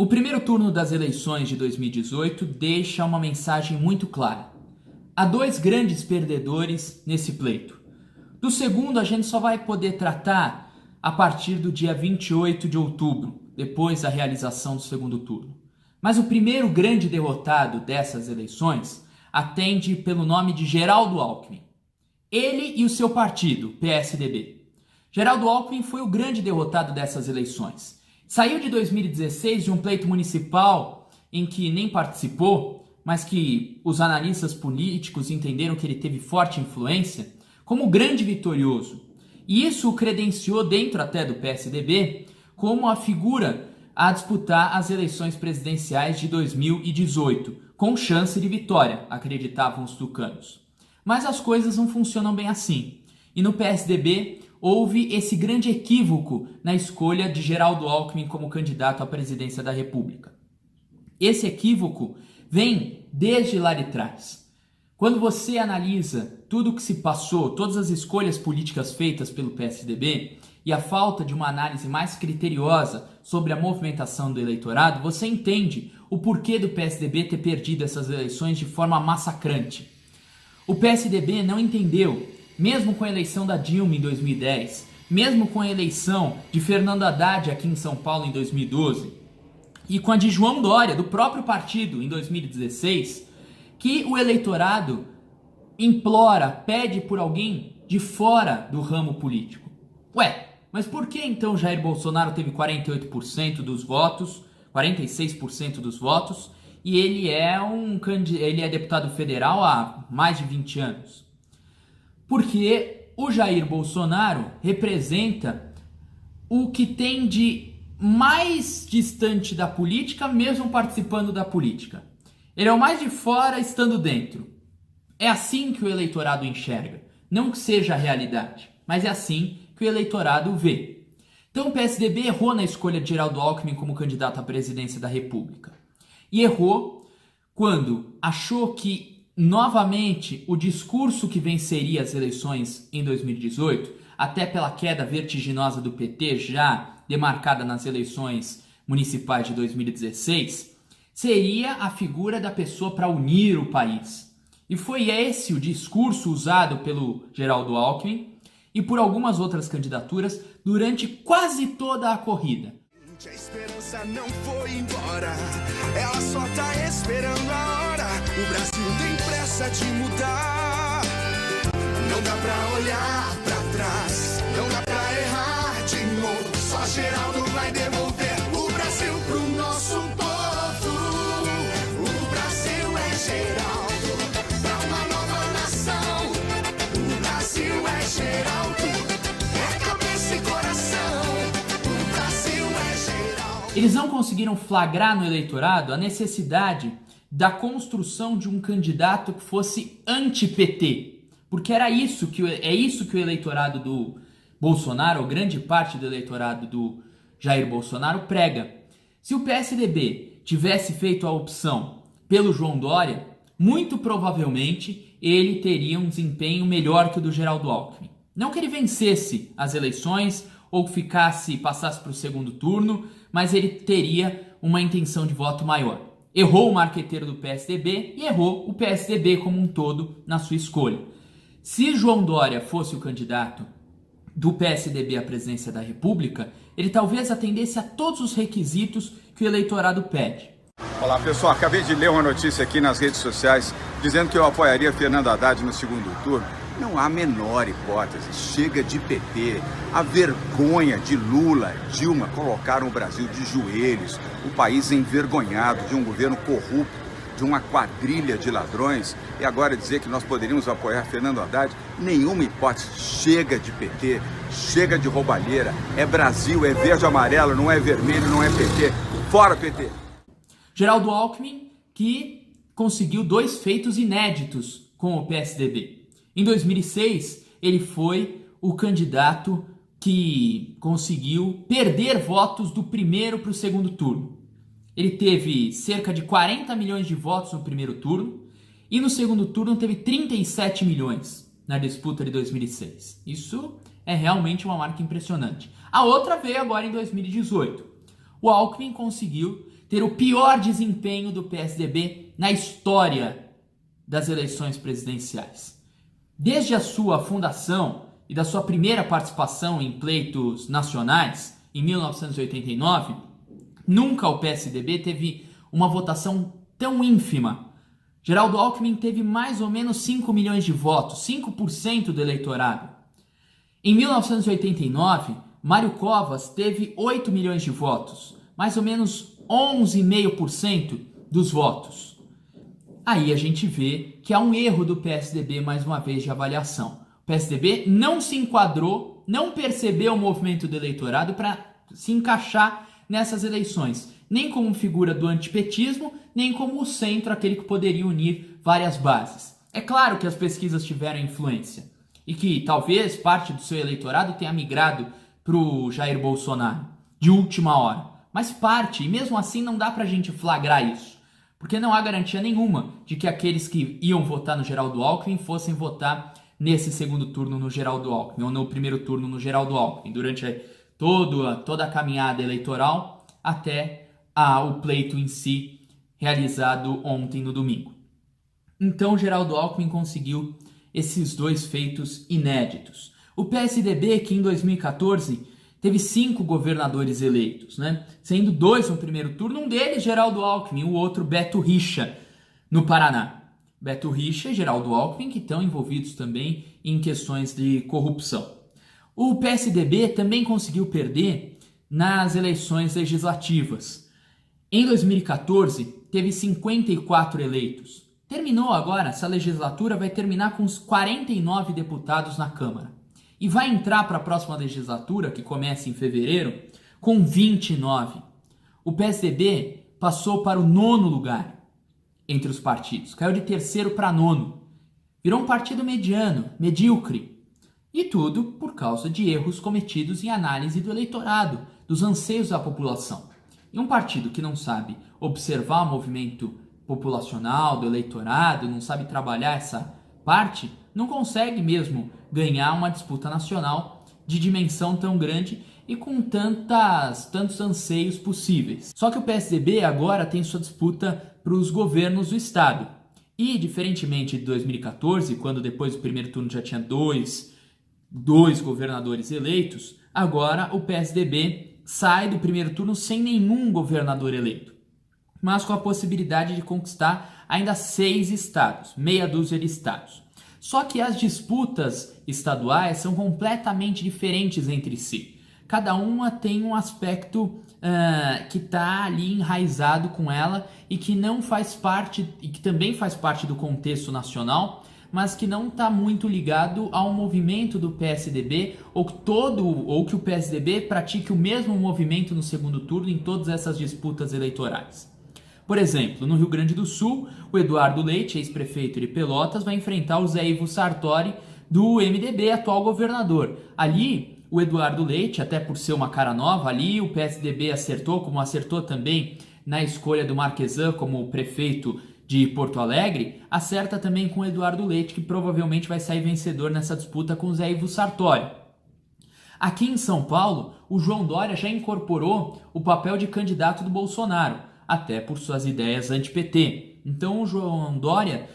O primeiro turno das eleições de 2018 deixa uma mensagem muito clara. Há dois grandes perdedores nesse pleito. Do segundo, a gente só vai poder tratar a partir do dia 28 de outubro, depois da realização do segundo turno. Mas o primeiro grande derrotado dessas eleições atende pelo nome de Geraldo Alckmin. Ele e o seu partido, PSDB. Geraldo Alckmin foi o grande derrotado dessas eleições. Saiu de 2016 de um pleito municipal em que nem participou, mas que os analistas políticos entenderam que ele teve forte influência, como grande vitorioso. E isso o credenciou dentro até do PSDB como a figura a disputar as eleições presidenciais de 2018, com chance de vitória, acreditavam os tucanos. Mas as coisas não funcionam bem assim. E no PSDB houve esse grande equívoco na escolha de Geraldo Alckmin como candidato à presidência da República. Esse equívoco vem desde lá de trás. Quando você analisa tudo o que se passou, todas as escolhas políticas feitas pelo PSDB e a falta de uma análise mais criteriosa sobre a movimentação do eleitorado, você entende o porquê do PSDB ter perdido essas eleições de forma massacrante. O PSDB não entendeu, mesmo com a eleição da Dilma em 2010, mesmo com a eleição de Fernando Haddad aqui em São Paulo em 2012 e com a de João Dória, do próprio partido, em 2016, que o eleitorado implora, pede por alguém de fora do ramo político. Ué, mas por que então Jair Bolsonaro teve 48% dos votos, 46% dos votos, e ele é deputado federal há mais de 20 anos? Porque o Jair Bolsonaro representa o que tem de mais distante da política, mesmo participando da política. Ele é o mais de fora estando dentro. É assim que o eleitorado enxerga. Não que seja a realidade, mas é assim que o eleitorado vê. Então o PSDB errou na escolha de Geraldo Alckmin como candidato à presidência da República. E errou quando achou que, novamente, o discurso que venceria as eleições em 2018, até pela queda vertiginosa do PT, já demarcada nas eleições municipais de 2016, seria a figura da pessoa para unir o país. E foi esse o discurso usado pelo Geraldo Alckmin e por algumas outras candidaturas durante quase toda a corrida. A esperança não foi embora, ela só tá esperando a hora. O Brasil tem pressa de mudar. Não dá pra olhar pra trás, não dá pra errar de novo. Só Geraldo vai devolver o Brasil pro nosso povo. O Brasil é Geraldo, pra uma nova nação. O Brasil é Geraldo, é cabeça e coração. O Brasil é Geraldo. Eles não conseguiram flagrar no eleitorado a necessidade da construção de um candidato que fosse anti-PT. Porque é isso que o eleitorado do Bolsonaro, ou grande parte do eleitorado do Jair Bolsonaro, prega. Se o PSDB tivesse feito a opção pelo João Dória, muito provavelmente ele teria um desempenho melhor que o do Geraldo Alckmin. Não que ele vencesse as eleições ou passasse para o segundo turno, mas ele teria uma intenção de voto maior. Errou o marqueteiro do PSDB e errou o PSDB como um todo na sua escolha. Se João Dória fosse o candidato do PSDB à presidência da República, ele talvez atendesse a todos os requisitos que o eleitorado pede. Olá pessoal, acabei de ler uma notícia aqui nas redes sociais dizendo que eu apoiaria Fernando Haddad no segundo turno. Não há a menor hipótese, chega de PT, a vergonha de Lula, Dilma colocaram o Brasil de joelhos, o país envergonhado de um governo corrupto, de uma quadrilha de ladrões, e agora dizer que nós poderíamos apoiar Fernando Haddad, nenhuma hipótese, chega de PT, chega de roubalheira, é Brasil, é verde e amarelo, não é vermelho, não é PT, fora PT. Geraldo Alckmin, que conseguiu dois feitos inéditos com o PSDB. Em 2006, ele foi o candidato que conseguiu perder votos do primeiro para o segundo turno. Ele teve cerca de 40 milhões de votos no primeiro turno e no segundo turno teve 37 milhões na disputa de 2006. Isso é realmente uma marca impressionante. A outra veio agora em 2018. O Alckmin conseguiu ter o pior desempenho do PSDB na história das eleições presidenciais. Desde a sua fundação e da sua primeira participação em pleitos nacionais, em 1989, nunca o PSDB teve uma votação tão ínfima. Geraldo Alckmin teve mais ou menos 5 milhões de votos, 5% do eleitorado. Em 1989, Mário Covas teve 8 milhões de votos, mais ou menos 11,5% dos votos. Aí a gente vê que há um erro do PSDB, mais uma vez, de avaliação. O PSDB não se enquadrou, não percebeu o movimento do eleitorado para se encaixar nessas eleições, nem como figura do antipetismo, nem como o centro, aquele que poderia unir várias bases. É claro que as pesquisas tiveram influência e que talvez parte do seu eleitorado tenha migrado para o Jair Bolsonaro de última hora, mas parte, e mesmo assim não dá para a gente flagrar isso, porque não há garantia nenhuma de que aqueles que iam votar no Geraldo Alckmin fossem votar nesse segundo turno no Geraldo Alckmin, ou no primeiro turno no Geraldo Alckmin, durante toda a caminhada eleitoral até o pleito em si, realizado ontem no domingo. Então Geraldo Alckmin conseguiu esses dois feitos inéditos. O PSDB, que em 2014 teve 5 governadores eleitos, sendo 2 no primeiro turno, um deles Geraldo Alckmin, o outro Beto Richa, no Paraná. Beto Richa e Geraldo Alckmin, que estão envolvidos também em questões de corrupção. O PSDB também conseguiu perder nas eleições legislativas. Em 2014, teve 54 eleitos. Terminou agora, essa legislatura vai terminar com os 49 deputados na Câmara. E vai entrar para a próxima legislatura, que começa em fevereiro, com 29. O PSDB passou para o 9º lugar entre os partidos. Caiu de 3º para 9º. Virou um partido mediano, medíocre. E tudo por causa de erros cometidos em análise do eleitorado, dos anseios da população. E um partido que não sabe observar o movimento populacional, do eleitorado, não sabe trabalhar essa parte, não consegue mesmo ganhar uma disputa nacional de dimensão tão grande e com tantos anseios possíveis. Só que o PSDB agora tem sua disputa para os governos do estado. E, diferentemente de 2014, quando depois do primeiro turno já tinha dois governadores eleitos, agora o PSDB sai do primeiro turno sem nenhum governador eleito, mas com a possibilidade de conquistar ainda 6 estados, meia dúzia de estados. Só que as disputas estaduais são completamente diferentes entre si. Cada uma tem um aspecto que está ali enraizado com ela e que não faz parte, e que também faz parte do contexto nacional, mas que não está muito ligado ao movimento do PSDB ou que o PSDB pratique o mesmo movimento no segundo turno em todas essas disputas eleitorais. Por exemplo, no Rio Grande do Sul, o Eduardo Leite, ex-prefeito de Pelotas, vai enfrentar o Zé Ivo Sartori do MDB, atual governador. Ali, o Eduardo Leite, até por ser uma cara nova, ali o PSDB acertou, como acertou também na escolha do Marquesan como prefeito de Porto Alegre, acerta também com o Eduardo Leite, que provavelmente vai sair vencedor nessa disputa com o Zé Ivo Sartori. Aqui em São Paulo, o João Dória já incorporou o papel de candidato do Bolsonaro, até por suas ideias anti-PT. Então o João Dória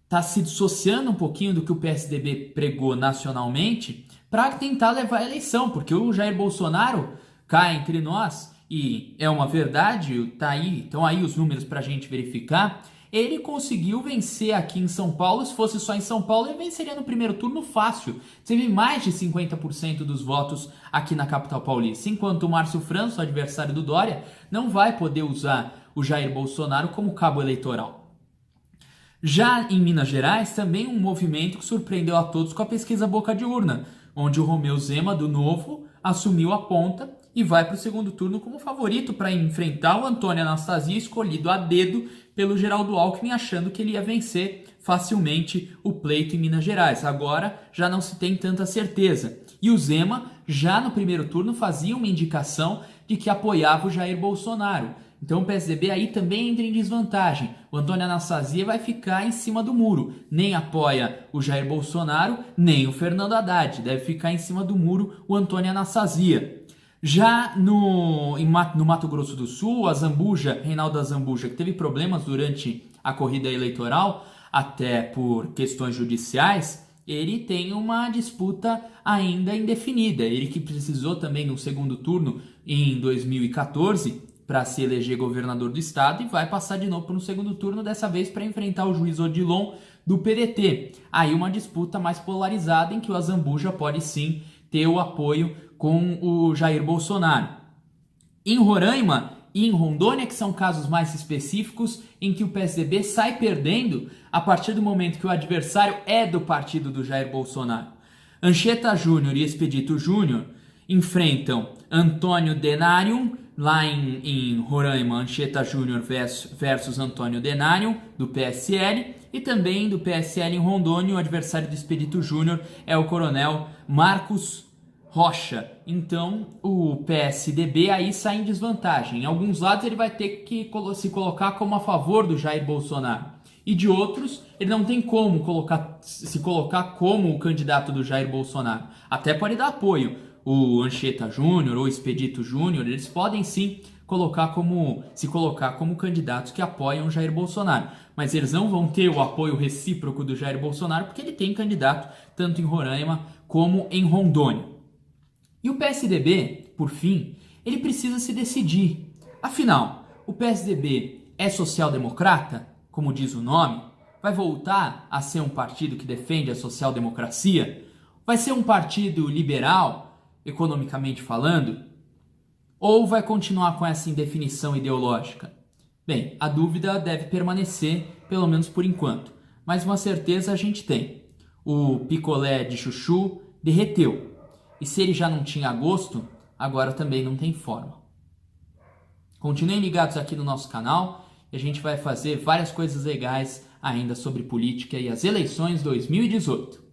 está se dissociando um pouquinho do que o PSDB pregou nacionalmente para tentar levar a eleição, porque o Jair Bolsonaro, cá entre nós, e é uma verdade, estão aí os números para a gente verificar, ele conseguiu vencer aqui em São Paulo. Se fosse só em São Paulo, ele venceria no primeiro turno fácil. Teve mais de 50% dos votos aqui na capital paulista, enquanto o Márcio França, o adversário do Dória, não vai poder usar o Jair Bolsonaro como cabo eleitoral. Já em Minas Gerais, também um movimento que surpreendeu a todos com a pesquisa Boca de Urna, onde o Romeu Zema, do Novo, assumiu a ponta e vai para o segundo turno como favorito para enfrentar o Antônio Anastasia, escolhido a dedo pelo Geraldo Alckmin, achando que ele ia vencer facilmente o pleito em Minas Gerais. Agora já não se tem tanta certeza. E o Zema, já no primeiro turno, fazia uma indicação de que apoiava o Jair Bolsonaro. Então o PSDB aí também entra em desvantagem. O Antônio Anastasia vai ficar em cima do muro. Nem apoia o Jair Bolsonaro, nem o Fernando Haddad. Deve ficar em cima do muro o Antônio Anastasia. Já no Mato Grosso do Sul, a Zambuja, Reinaldo Azambuja, que teve problemas durante a corrida eleitoral, até por questões judiciais, ele tem uma disputa ainda indefinida. Ele que precisou também no segundo turno em 2014 para se eleger governador do estado e vai passar de novo no segundo turno, dessa vez para enfrentar o juiz Odilon do PDT. Aí uma disputa mais polarizada em que o Azambuja pode sim ter o apoio com o Jair Bolsonaro. Em Roraima e em Rondônia, que são casos mais específicos, em que o PSDB sai perdendo a partir do momento que o adversário é do partido do Jair Bolsonaro. Anchieta Júnior e Expedito Júnior enfrentam Antônio Denarium, lá em Roraima, Anchieta Júnior versus Antônio Denarium, do PSL, e também do PSL em Rondônia, o adversário do Expedito Júnior é o coronel Marcos Rocha. Então o PSDB aí sai em desvantagem. Em alguns lados ele vai ter que se colocar como a favor do Jair Bolsonaro, e de outros ele não tem como se colocar como o candidato do Jair Bolsonaro. Até pode dar apoio. O Anchieta Júnior ou Expedito Júnior, eles podem sim se colocar como candidatos que apoiam o Jair Bolsonaro, mas eles não vão ter o apoio recíproco do Jair Bolsonaro, porque ele tem candidato tanto em Roraima como em Rondônia. E o PSDB, por fim, ele precisa se decidir. Afinal, o PSDB é social-democrata, como diz o nome? Vai voltar a ser um partido que defende a social-democracia? Vai ser um partido liberal, economicamente falando? Ou vai continuar com essa indefinição ideológica? Bem, a dúvida deve permanecer, pelo menos por enquanto. Mas uma certeza a gente tem. O picolé de chuchu derreteu. E se ele já não tinha gosto, agora também não tem forma. Continuem ligados aqui no nosso canal e a gente vai fazer várias coisas legais ainda sobre política e as eleições 2018.